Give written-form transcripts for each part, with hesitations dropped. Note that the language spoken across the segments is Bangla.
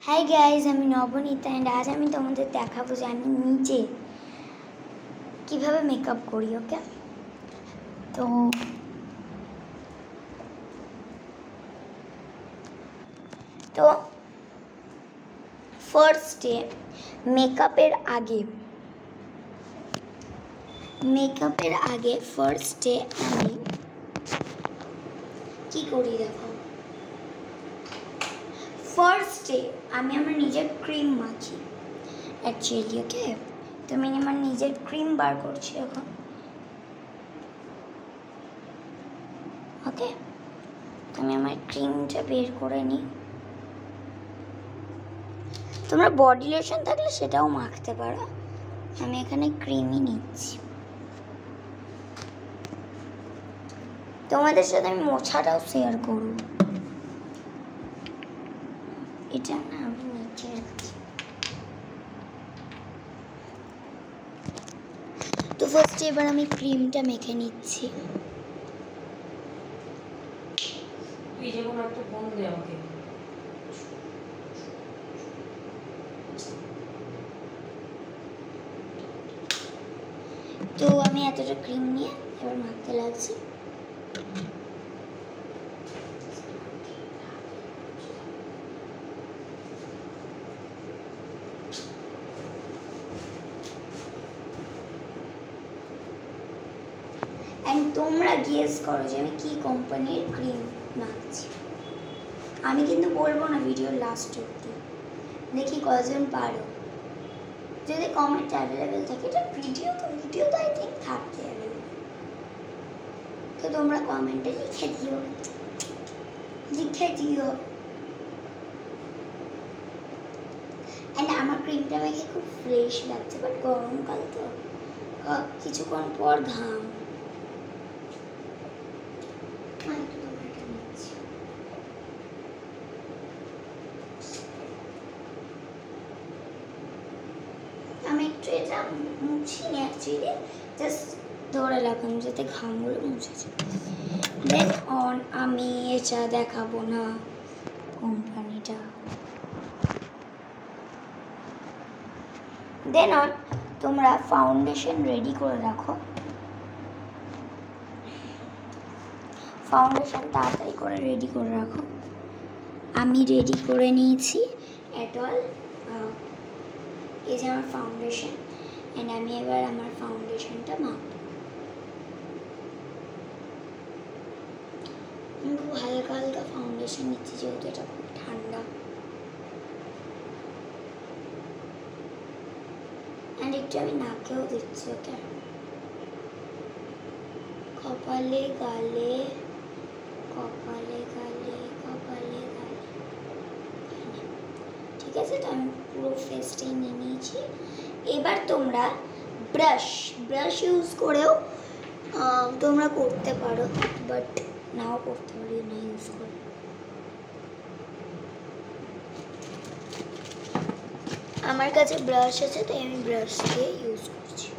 हाय गाइस, আমি নবনীতা এন্ড আজ আমি তোমাদের দেখাবো যে আমি নিজে কিভাবে মেকআপ করি। ওকে, তো ফার্স্টে মেকআপের আগে ফার্স্টে আমি কি করি দেখো। ফার্স্টে আমি আমার নিজের ক্রিম মাখি অ্যাকচুয়ালি। ওকে, তো আমি আমার নিজের ক্রিম বার করছি এখন। ওকে, তো আমি আমার ক্রিমটা বের করে নিই। তোমরা বডি লোশন থাকলে সেটাও মাখতে পারো, আমি এখানে ক্রিমই নিচ্ছি। তোমাদের সাথে আমি মোছাটাও শেয়ার করব। এটা না আমি নিচে রাখছি। তো ফার্স্টে এবার আমি ক্রিমটা মেখে নিচ্ছি। তো আমি এতটা ক্রিম নিয়ে এবার মাখতে লাগছি। তোমরা গেস করো যে আমি কি কোম্পানির ক্রিম মাখছি। আমি কিন্তু বলবো না ভিডিওর লাস্ট অবধি, দেখি কজন পারো। যদি কমেন্ট অ্যাভেলেবেল থাকে, এটা ভিডিও তো আই থিঙ্ক থাকতে অ্যাভেলেবেল, তো তোমরা কমেন্টে লিখে দিও। অ্যান্ড আমার ক্রিমটা মেখে খুব ফ্রেশ লাগছে, বাট গরমকাল তো কিছুক্ষণ পর ঘাম। আমি একটু এটা মুছিনি অ্যাকচুয়ালি, জাস্ট ধরে রাখলাম যাতে ঘামগুলো মুছে যায়। দেন আমি এটা দেখাবো না কোম্পানিটা। দেন তোমরা ফাউন্ডেশন রেডি করে রাখো। ফাউন্ডেশন তাড়াতাড়ি করে রেডি করে রাখো। আমি রেডি করে নিয়েছি অ্যাটল। এই যে আমার ফাউন্ডেশন, অ্যান্ড আমি এবার আমার ফাউন্ডেশনটা মাখবো। আমি খুব হালকা হালকা ফাউন্ডেশন নিচ্ছি, যেহেতু এটা খুব ঠান্ডা। অ্যান্ড একটু আমি নাকেও দিচ্ছি। ওকে, কপালে গালে ঠিক আছে। তো আমি পুরো ফেসটাই নিয়ে নিয়েছি। এবার তোমরা ব্রাশ ইউজ করেও তোমরা করতে পারো, বাট নাও করতে পারি না ইউজ করে। আমার কাছে ব্রাশ আছে, তাই আমি ব্রাশ দিয়ে ইউজ করছি।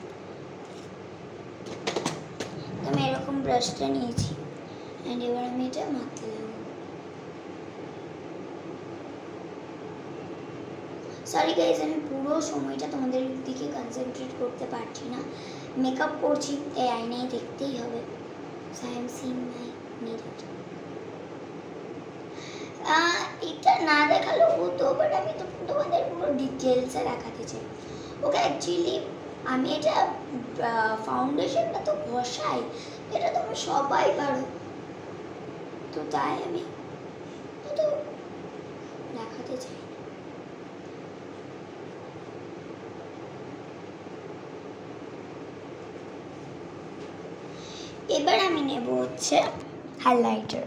আমি এরকম ব্রাশটা নিয়েছি, অ্যান্ড এবার আমি এটা মাখতে লাগবো। সরি গাইজ, আমি পুরো সময়টা তোমাদের দিকে কনসেন্ট্রেট করতে পারছি না। মেকআপ করছি, এই আয়নায় দেখতেই হবে। So I am seeing my mirror. এটা না দেখালেও হতো, বাট আমি তো তোমাদের পুরো ডিটেলসে দেখাতে চাই। ওকে, অ্যাকচুয়ালি আমি এটা ফাউন্ডেশনটা তো ঘষাই, এটা তোমরা সবাই পারো, তো তাই আমি তো দেখাতে চাই। এবার আমি নেব হচ্ছে হাইলাইটার,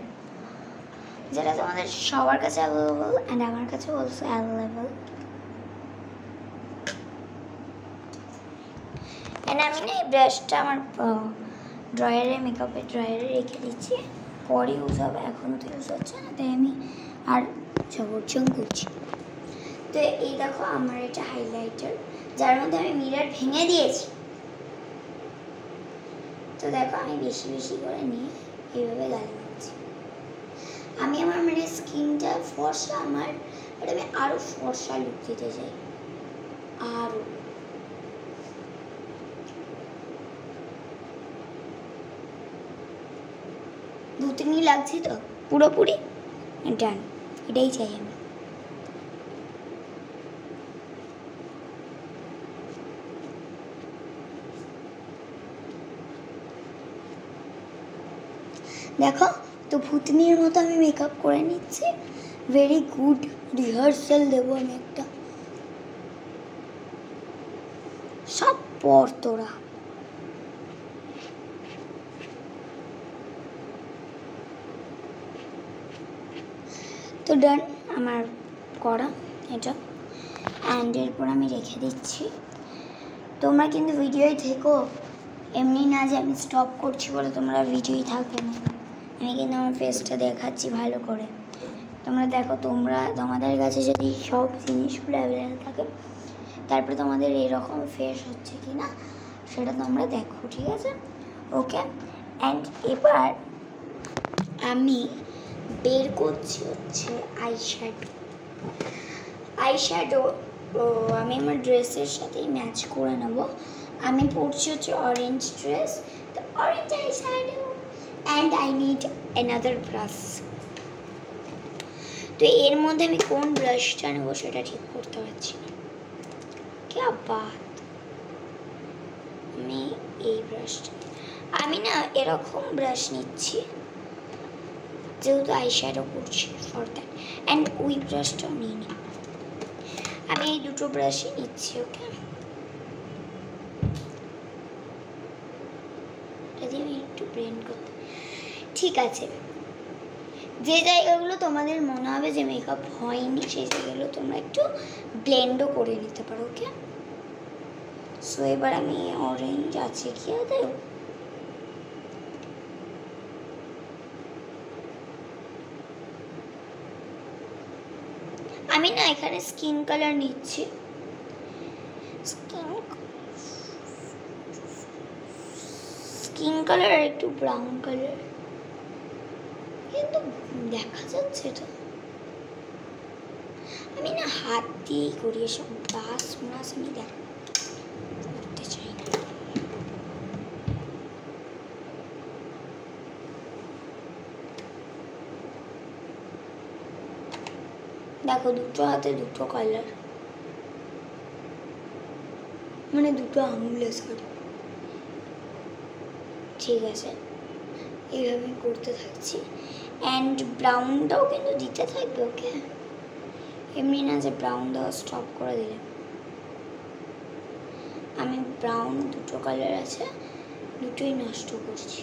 যেটা তোমাদের সবার কাছে অ্যাভেলেবল, অ্যান্ড আমার কাছে অলসো অ্যাভেলেবল। অ্যান্ড আমি না এই ব্রাশটা আমার মেকআপের ড্রয়ারে রেখে দিচ্ছি, পরে ইউজ হবে, এখন তো ইউজ হচ্ছে না, তাই আমি আর ঝগড়ঝং করছি। তো এই দেখো আমার এটা হাইলাইটার, যার মধ্যে আমি মিরর ভেঙে দিয়েছি। তো দেখো আমি বেশি বেশি করে নিয়ে এইভাবে গালে মাখছি। আমি আমার স্কিনটা ফর্সা আমার বাট আমি আরও ফর্সা লুক দিতে চাই, আরও। ভূতনি লাগছে তো পুরোপুরি? ডান, এটাই চাই আমি। দেখো তো ভূতনির মতো আমি মেকআপ করে নিচ্ছি। ভেরি গুড রিহার্সাল দেবো আমি একটা। সব পর তোরা। তো ডান আমার করা এটা, অ্যান্ড এরপর আমি রেখে দিচ্ছি। তোমরা কিন্তু ভিডিওই থেকো, এমনি না যে আমি স্টপ করছি বলে তোমরা ভিডিওই থাকবে না। আমি কিন্তু আমার ফেসটা দেখাচ্ছি ভালো করে, তোমরা দেখো। তোমাদের কাছে যদি সব জিনিসগুলো অ্যাভেলেবেল থাকে, তারপরে তোমাদের এরকম ফেস হচ্ছে কি না সেটা তোমরা দেখো, ঠিক আছে? ওকে, অ্যান্ড এবার আমি বের করছি হচ্ছে আইশ্যাডো। আমি আমার ড্রেসের সাথেই ম্যাচ করে নেব। আমি পরছি হচ্ছে অরেঞ্জ ড্রেস, তো orange eyeshadow, and I need another brush. তো এর মধ্যে আমি কোন ব্রাশটা নেবো সেটা ঠিক করতে পারছি না। क्या बात, আমি এই ব্রাশটা, আমি না এরকম ব্রাশ নিচ্ছি যেহেতু আইশ্যাডো করছি ফর দ্যাট, অ্যান্ড ওই ব্রাশটাও নিই নি, আমি এই দুটো ব্রাশই নিচ্ছি। ওকে, যদি আমি একটু ব্লেন্ড করতে, ঠিক আছে। যে জায়গাগুলো তোমাদের মনে হবে যে মেকআপ হয়নি সেই জায়গাগুলো তোমরা একটু ব্লেন্ডও করে নিতে পারো। ওকে, সো এবার আমি অরেঞ্জ আছে কি দেব, আমি না এখানে স্কিন কালার নিচ্ছি, স্কিন কালার আর একটু ব্রাউন কালার, কিন্তু দেখা যাচ্ছে তো। আমি না হাত দিয়েই করি এসব, ব্রাশ আমি করতে চাই না। দেখো দুটো হাতে দুটো কালার, মানে দুটো আঙুলে, সরি, ঠিক আছে। এইভাবে করতে থাকছি, অ্যান্ড ব্রাউনটাও কিন্তু দিতে থাকবে। ওকে, এমনি না যে ব্রাউন দেওয়া স্টপ করে দিলে। আমি ব্রাউন দুটো কালার আছে, দুটোই নষ্ট করছি,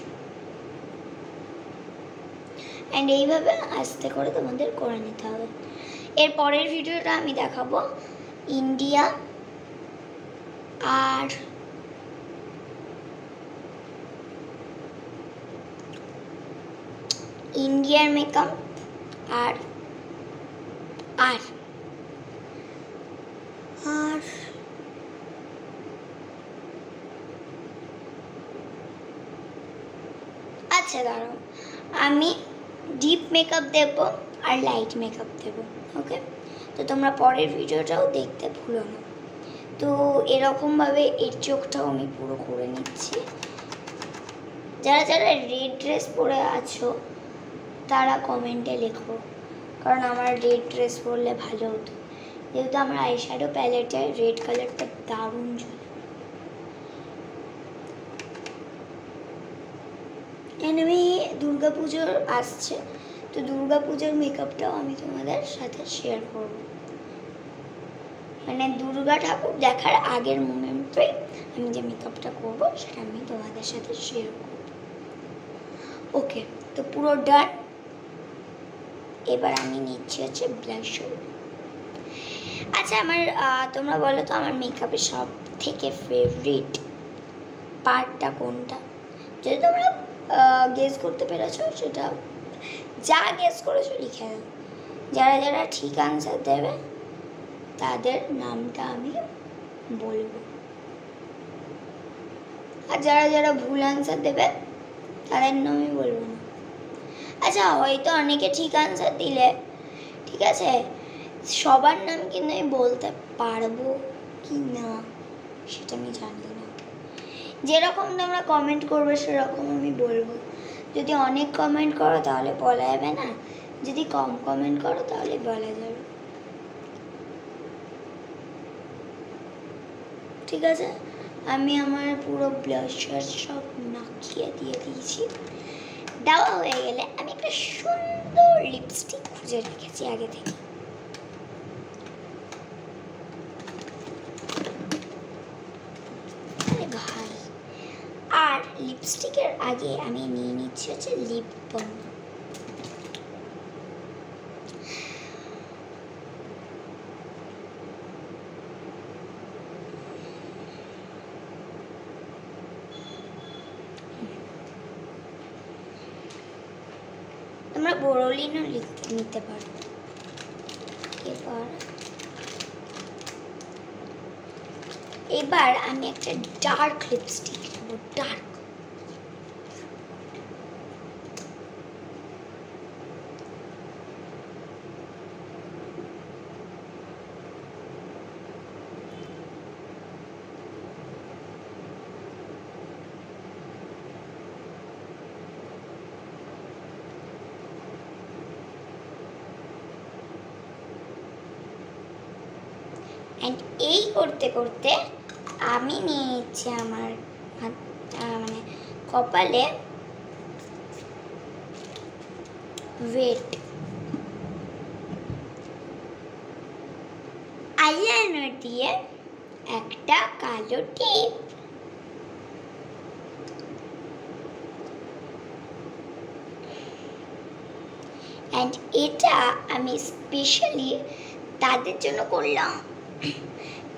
অ্যান্ড এইভাবে আস্তে করে তোমাদের করে নিতে হবে। এর পরের ভিডিওটা আমি দেখাবো ইন্ডিয়া আর ইন্ডিয়ার মেকআপ আর আর আর আচ্ছা দাঁড়াও, আমি ডিপ মেকআপ দেব আর লাইট মেকআপ দেব। ওকে, তো তোমরা পরের ভিডিওটাও দেখতে ভুলো না। তো এরকমভাবে এর চোখটাও আমি পুরো করে নিচ্ছি। যারা যারা রেড ড্রেস পরে আছো তারা কমেন্টে লেখো, কারণ আমার রেড ড্রেস পরলে ভালো হতো, যেহেতু আমার আইশ্যাডো প্যালেটে রেড কালারটা দারুণ চলে। আমি দুর্গাপুজোর আসছে, তো দুর্গাপুজোর মেকআপটাও আমি তোমাদের সাথে শেয়ার করব, মানে দুর্গা ঠাকুর দেখার আগের মোমেন্টে আমি যে মেকআপটা করব সেটা আমি তোমাদের সাথে শেয়ার করব। ওকে, তো পুরো ডান। এবার আমি নিচ্ছি হচ্ছে ব্লাশার। আচ্ছা, আমার তোমরা বলো তো আমার মেকআপের সব থেকে ফেভারিট পার্টটা কোনটা? যদি তোমরা গেস করতে পেরেছো সেটা, যা গেস করেছো লিখে দাও। যারা যারা ঠিক আনসার দেবে তাদের নামটা আমি বলবো, আর যারা যারা ভুল আনসার দেবে তাদের নাম আমি বলবো না। আচ্ছা, হয়তো অনেকে ঠিক আনসার দিলে, ঠিক আছে, সবার নাম কিন্তু আমি বলতে পারবো কি না সেটা আমি জানি না। যেরকম তোমরা কমেন্ট করবে সেরকম আমি বলবো। যদি অনেক কমেন্ট করো তাহলে বলা যাবে না, যদি কম কমেন্ট করো তাহলে বলা যাবে। ঠিক আছে, আমি আমার পুরো ব্লাশার সব মাখিয়ে দিয়ে দিয়েছি। দেওয়া হয়ে গেলে আমি একটা সুন্দর লিপস্টিক খুঁজে রেখেছি আগে থেকে। ভাই, আর লিপস্টিকের আগে আমি নিয়ে নিচ্ছি হচ্ছে লিপ বাম। তোমরা বোরোলিনও নিতে পারো। এবার আমি একটা ডার্ক লিপস্টিক নেব, ডার্ক। অ্যান্ড এই করতে করতে আমি নিয়ে নিচ্ছি আমার মানে কপালে ওয়েট আইলাইনার দিয়ে একটা কালো টিপ। অ্যান্ড এটা আমি স্পেশালি তাদের জন্য করলাম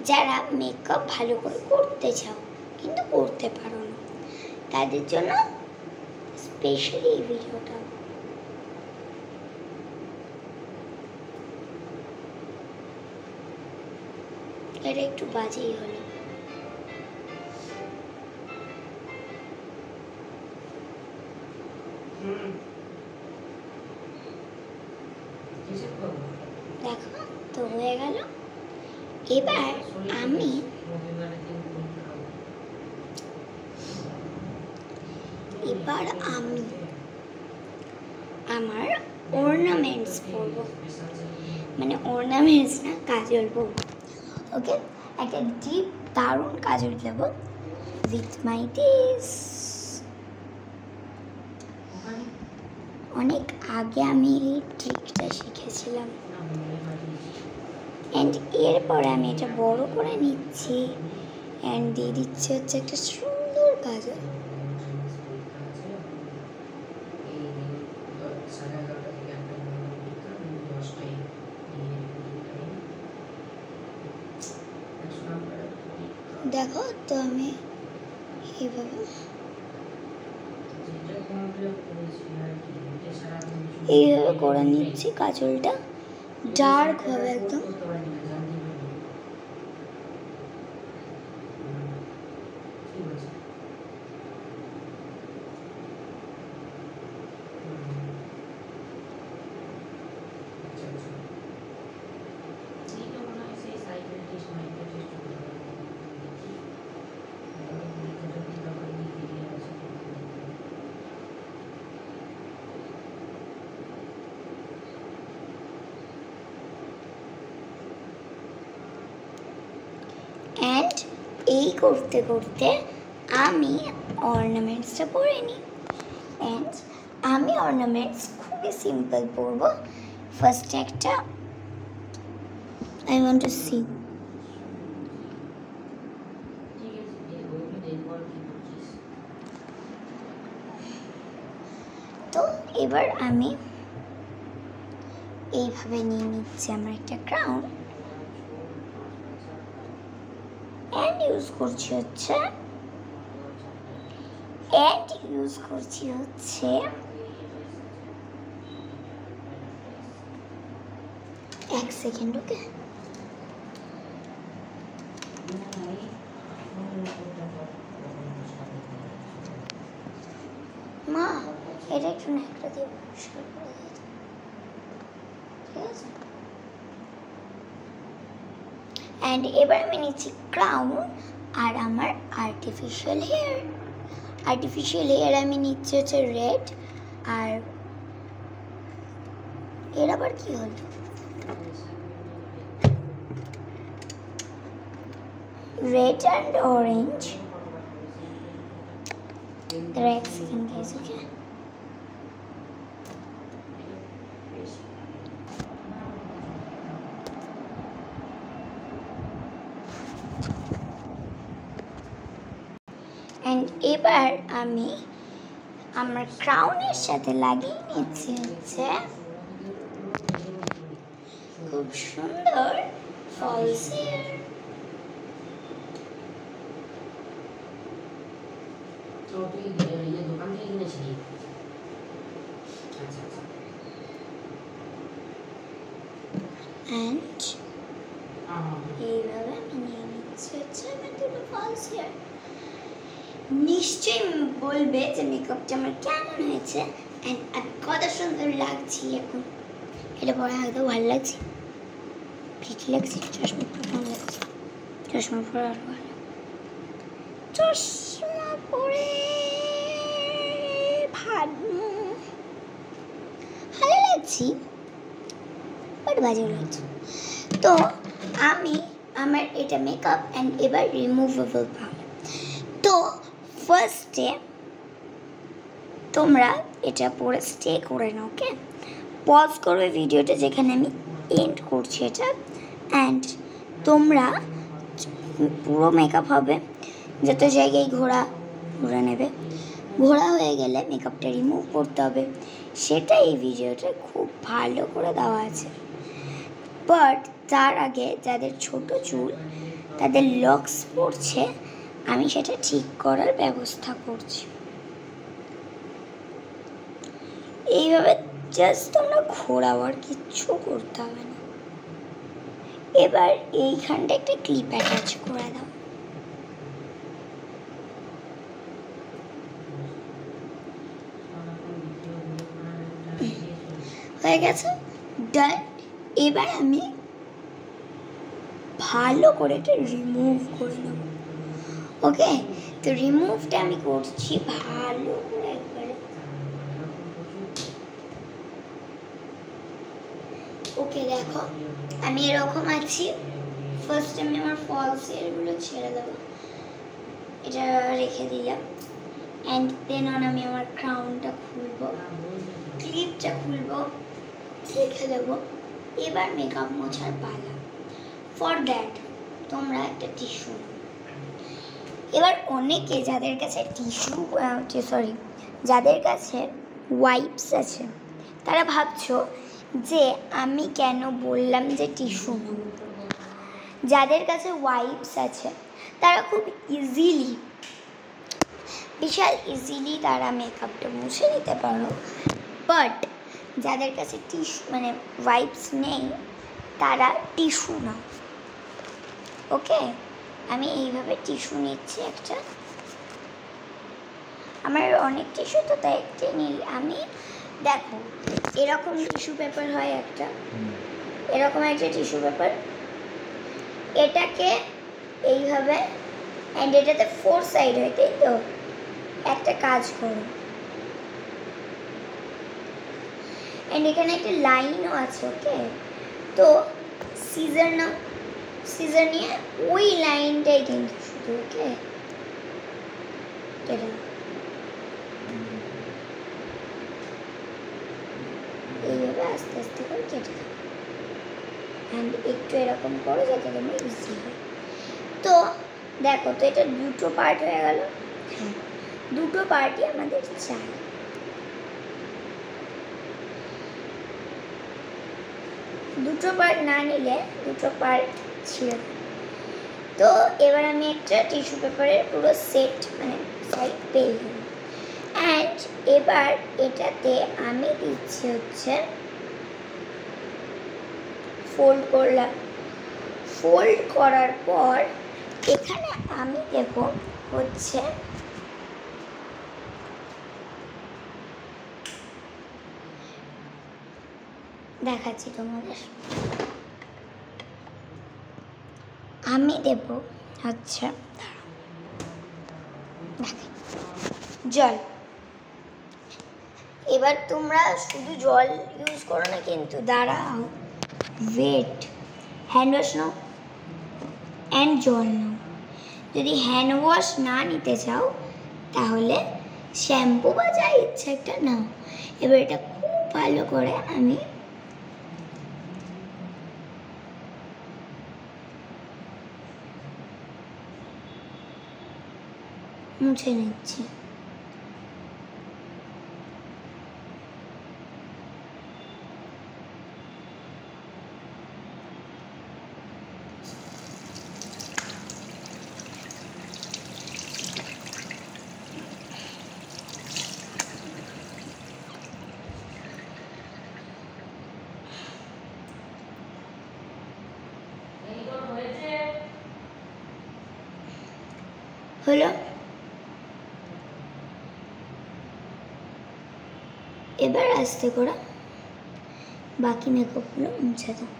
যারা মেকআপ ভালো করে করতে চাও কিন্তু করতে পারো না, তাদের জন্য স্পেশালি এই ভিডিওটা। এটা একটু বাজেই হলো। দেখো তো হয়ে গেল। এবার আমি আমার অর্নামেন্টস পরব, মানে অর্নামেন্টস না, কাজল পরব। ওকে, একটা ডিপ দারুণ কাজল দেব উইথ মাই দিস। অনেক আগে আমি এই ট্রিকটা শিখেছিলাম। অ্যান্ড এরপরে আমি এটা বড় করে নিচ্ছি অ্যান্ড দিয়ে দিচ্ছি হচ্ছে একটা সুন্দর কাজল। দেখো তো আমি এইভাবে করে নিচ্ছি কাজলটা, ডার্ক হবে একদম। অ্যান্ড এই করতে করতে আমি অর্নামেন্টসটা পরে নিই। অ্যান্ড আমি অর্নামেন্টস খুবই সিম্পল পরবো। ফার্স্টে একটা আই ওয়ান্ট টু সি, তো এবার আমি এইভাবে নিয়ে নিচ্ছি আমার একটা ক্রাউন অ্যান্ড ইউজ করছি হচ্ছে এক সেকেন্ড। ওকে, মা এটা একটু ন্যাকড়া দিয়ে পরিষ্কার করে দিতে, ঠিক আছে? অ্যান্ড এবার আমি নিচ্ছি ক্রাউন আর আমার আর্টিফিশিয়াল হেয়ার আমি নিচ্ছি হচ্ছে রেড, আর এর আবার কি হলো, red and orange, the red skin case, okay? And এবার আমি আমার ক্রাউনের সাথে লাগিয়ে নিচ্ছি হচ্ছে খুব সুন্দর ফলস হেয়ার। And এইভাবে আমি নিয়ে নিচ্ছি হচ্ছে আমার দুটো ফলস হেয়ার। নিশ্চয়ই বলবে যে মেকআপটা আমার কেমন হয়েছে, অ্যান্ড আমি কত সুন্দর লাগছি এখন। এটা পরে হয়তো ভালো লাগছে, ঠিক লাগছে, চশমা পরে লাগছে, চশমা পরে আরো ভালো, চশমা পরে ভালো লাগছি, বাট বাজে লাগছে। তো আমি আমার এটা মেকআপ অ্যান্ড এবার রিমুভেবল পাউডার। তো ফার্স্টে তোমরা এটা পরে স্টে করে নাও, ওকে? পজ করবে ভিডিওটা যেখানে আমি এন্ড করছি এটা, অ্যান্ড তোমরা পুরো মেকআপ হবে, যত জায়গায় ঘোরা নেবে, ঘোরা হয়ে গেলে মেকআপটা রিমুভ করতে হবে, সেটা এই ভিডিওটা খুব ভালো করে দেওয়া আছে। বাট তার আগে যাদের ছোট চুল, তাদের লক্স পড়ছে, আমি সেটা ঠিক করার ব্যবস্থা করছি। এইভাবে জাস্ট তোমরা ঘোরাও, আর কিচ্ছু করতে হবে না। এবার এইখানটা একটা ক্লিপ অ্যাটাচ করে দাও। হয়ে গেছে, ডান। এবার আমি ভালো করে এটা রিমুভ করে নেব, ওকে? তো রিমুভটা আমি করছি ভালো করে একবারে, ওকে? দেখো আমি এরকম আছি। ফার্স্ট আমি আমার ফলস হেয়ারগুলো ছেড়ে দেবো, এটা রেখে দিলাম, অ্যান্ড দেন আমি আমার ক্রাউনটা খুলবো, ক্লিপটা খুলবো, রেখে দেবো। এবার মেকআপ মোছার পালা। ফর দ্যাট তোমরা একটা টিস্যু, এবার অনেকে যাদের কাছে যাদের কাছে ওয়াইপস আছে, তারা ভাবছো যে আমি কেন বললাম যে টিস্যু নাও। যাদের কাছে ওয়াইপস আছে তারা খুব বিশাল ইজিলি তারা মেকআপটা মুছে নিতে পারো, বাট যাদের কাছে টিস্যু ওয়াইপস নেই, তারা টিস্যু নাও, ওকে? আমি এইভাবে টিস্যু নিচ্ছি একটা, আমার অনেক টিস্যু, তো তাই একটা নিই আমি। দেখো এরকম টিস্যু পেপার হয় একটা, এরকম একটা টিস্যু পেপার, এটাকে এইভাবে, অ্যান্ড এটাতে 4 সাইড হয়, তাই তো? একটা কাজ করো, অ্যান্ড এখানে একটা লাইনও আছে, ওকে? তো সিজার নাও, সিজার নিয়ে ওই লাইনটাই কিন্তু শুধু, ওকে? এইভাবে আস্তে আস্তে করে কেটে দাও, অ্যান্ড একটু এরকম করো যাতে তোমরা ইজি হয়। তো দেখো, তো এটা দুটো পার্ট হয়ে গেল। হ্যাঁ, দুটো পার্টই আমাদের চাই। দুটো পার্ট না নিলে দুটো পার্ট ছিল। তো এবার আমি একটা টিস্যু পেপারের পুরো সেট সাইড পেয়ে গেলাম, অ্যান্ড এবার এটাতে আমি দিচ্ছি হচ্ছে ফোল্ড করলাম। ফোল্ড করার পর এখানে আমি দেব হচ্ছে দেখাচ্ছি তোমাদের, আমি দেব আচ্ছা জল। এবার তোমরা শুধু জল ইউজ করো না কিন্তু, দাঁড়াও, ওয়েট, হ্যান্ড ওয়াশ নাও অ্যান্ড জল নাও। যদি হ্যান্ড ওয়াশ না নিতে চাও তাহলে শ্যাম্পু বা যা ইচ্ছা একটা নাও। এবার এটা খুব ভালো করে আমি মুছে নিচ্ছি। হলো, এবার আস্তে করে বাকি মেকআপগুলো মুছে দাও।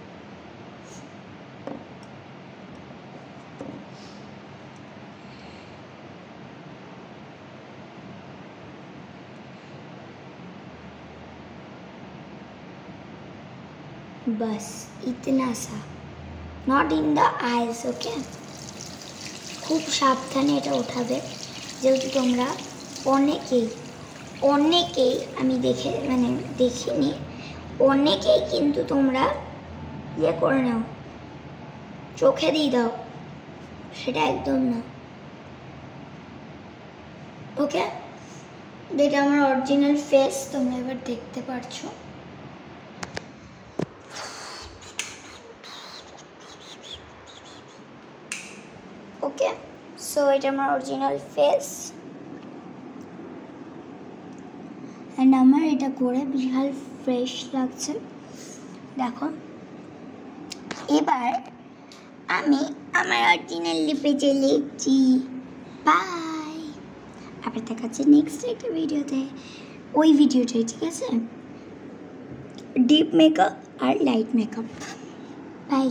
बस इतना सा, not in the eyes, okay. खूब सावधाने এটা উঠাবে, যেহেতু তোমরা অনেকেই আমি দেখিনি, অনেকেই কিন্তু তোমরা ইয়ে করে নাও, চোখে দিয়ে দাও, সেটা একদম না, ওকে। এটা আমার অরিজিনাল ফেস, তোমরা এবার দেখতে পারছো। ওকে, সো এটা আমার অরিজিনাল ফেস অ্যান্ড আমার এটা করে বিশাল ফ্রেশ লাগছে, দেখো। এবার আমি আমার অরিজিনাল লিপে চলেছি। বাই, আবার দেখাচ্ছি নেক্সট একটা ভিডিওতে, ওই ভিডিওটাই, ঠিক আছে, ডিপ মেকআপ আর লাইট মেকআপ। বাই।